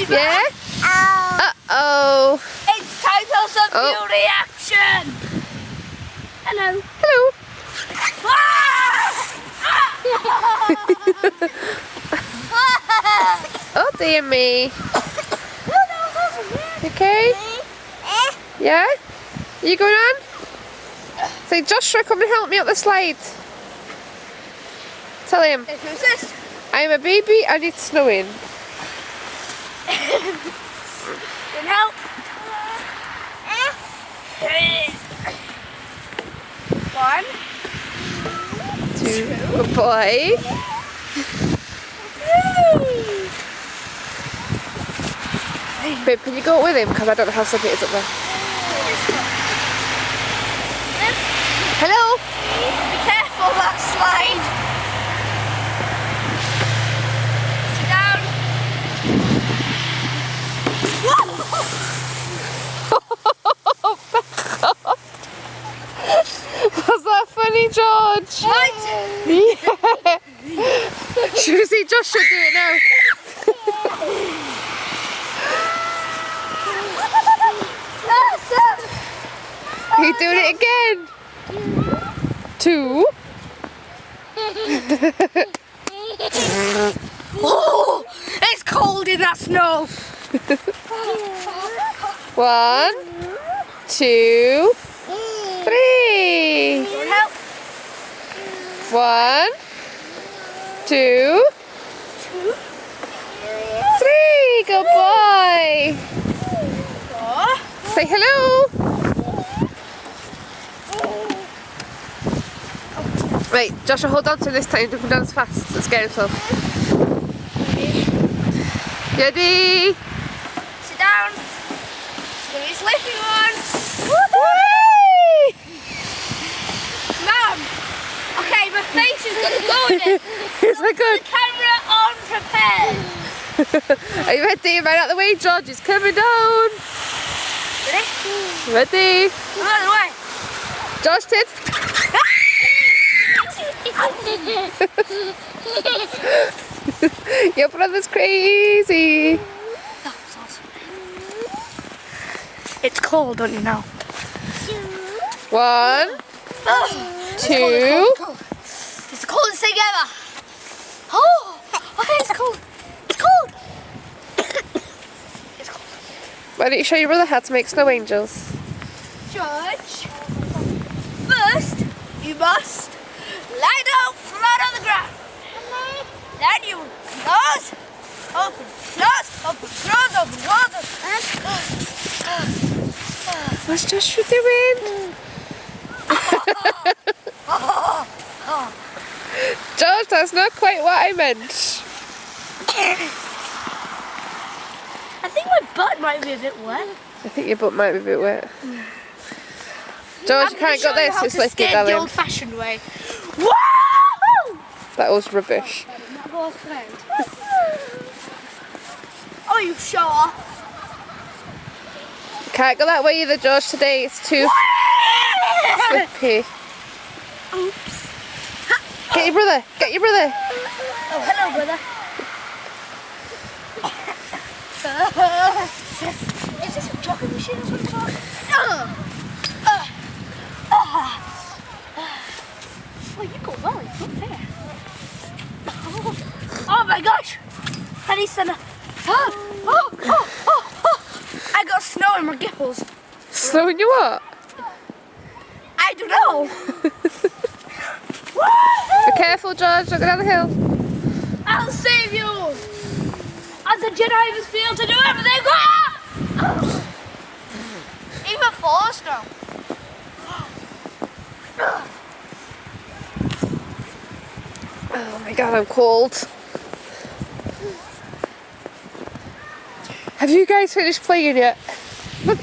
Yeah? Uh-oh. It's time for some beauty action. Hello. Hello. Oh, dear me. Okay? Yeah? Are you going on? Say, Joshua, come and help me up the slide. Tell him. Who's this? I'm a baby and it's snowing. Can help? One. 2. Good boy. 3. Babe, can you go with him? Because I don't know how slippery it is up there. Hello? Be careful that slide. Sit down. Was that funny, George? Right. Yeah. Should we see Joshua do it now? Are you doing it again? 2. Oh, it's cold in that snow. 1, 2, 3. Can help? 1, 2, 3. Good boy. Say hello. Right, Joshua, hold on to this time. Don't come down as fast. Let's get himself. Ready? Sit down. It's gonna be a slippy one. Whee! Mum. Okay, my face is gonna go in it. Is that good? Camera on, prepared. Are you ready? Right out the way, George. It's coming down. Ready? Ready? I'm out of the way. George did. Your brother's crazy. That's awesome. It's cold, don't you know? 1, 2. It's the coldest thing ever. Oh, okay, it's cold. It's cold. It's cold. Why don't you show your brother how to make snow angels? George, first you must lie down flat on the ground. Then you close, open, close, open. What's Joshua doing? George, that's not quite what I meant. I think my butt might be a bit wet. I think your butt might be a bit wet. George, you can't go this. It's like the darling. old-fashioned way. Woo! That was rubbish. Oh, you sure? Can't go that way either, George. Today it's too slippy. Oops. Get your brother. Get your brother. Oh, hello, brother. Is this a jogging machine or something? Oh, you go well, it's not fair. Oh my gosh! I need some. I got snow in my gipples. Snow in your what? I don't know. Be careful, George. Don't go down the hill. I'll save you. As a Jedi, I must be able to do everything. Even for snow. Oh my god, I'm cold. Have you guys finished playing yet? No.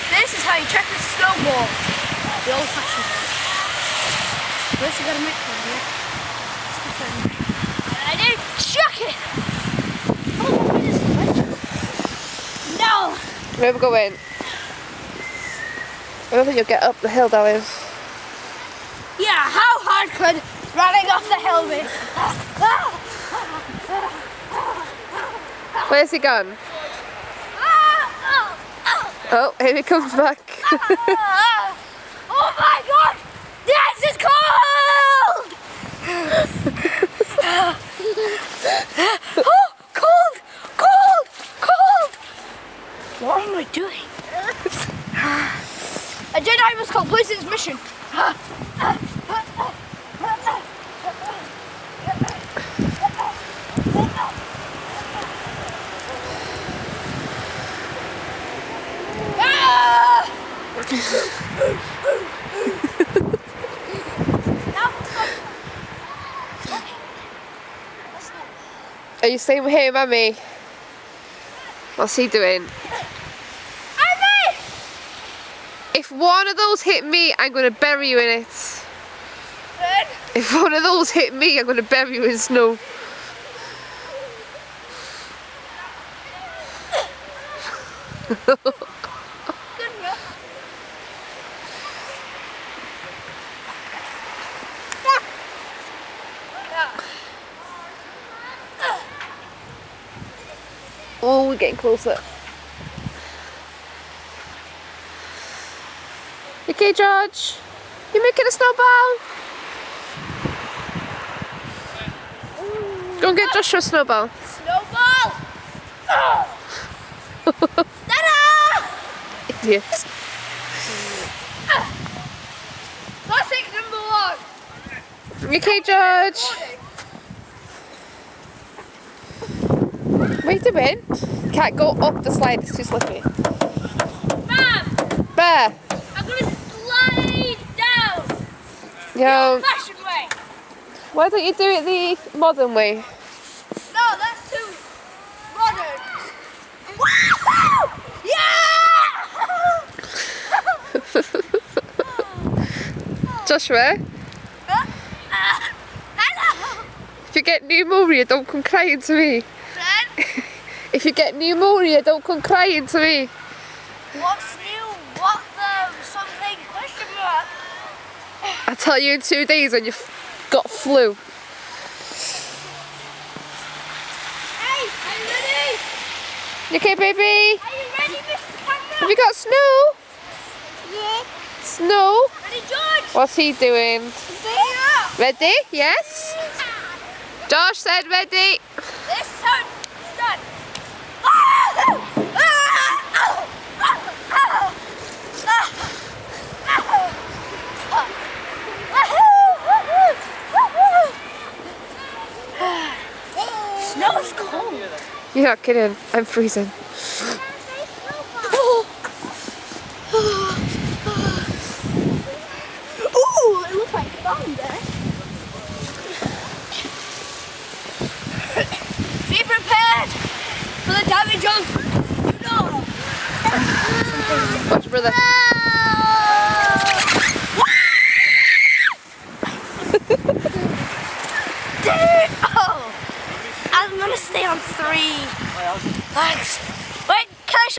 This is how you check a snowball. The old-fashioned way. First you gotta mix one, yeah? I did chuck it! Oh, no! Where we going? I don't think you'll get up the hill, darling. Yeah, how hard could running off the hill be? Where's he gone? Oh, here he comes back. Oh my god! The ice is cold! Oh, cold! Cold! Cold! What am I doing? A Jedi must complete his mission. Are you staying here, Mummy? What's he doing? If one of those hit me, I'm going to bury you in it. If one of those hit me, I'm going to bury you in snow. Oh, we're getting closer. Okay, George. You making a snowball? Go and get Joshua a snowball. Snowball! Ta-da! Idiot. Classic number one. Okay, George. What are you doing? Can't go up the slide, it's too slippy. Mom, Bear. I'm gonna slide down the Yo, old-fashioned way. why don't you do it the modern way? No, that's too modern. Woohoo! Yeah! Joshua, Hello, if you get pneumonia, don't come crying to me. friend. If you get pneumonia, don't come crying to me. What's new? What the something question mark? I'll tell you in 2 days when you've got flu. Hey, are you ready? You okay, baby? Are you ready, Mr. Have Camera? you got snow? Yeah. Snow? Ready, George? What's he doing? Stay up. Ready? Yes? Josh said ready. This is how it's done. Snow is cold. You're not kidding. I'm freezing. Ooh, it looks like fun there. Be prepared for the damage of snow. Watch, brother. Oh, I'm gonna stay on 3. Thanks.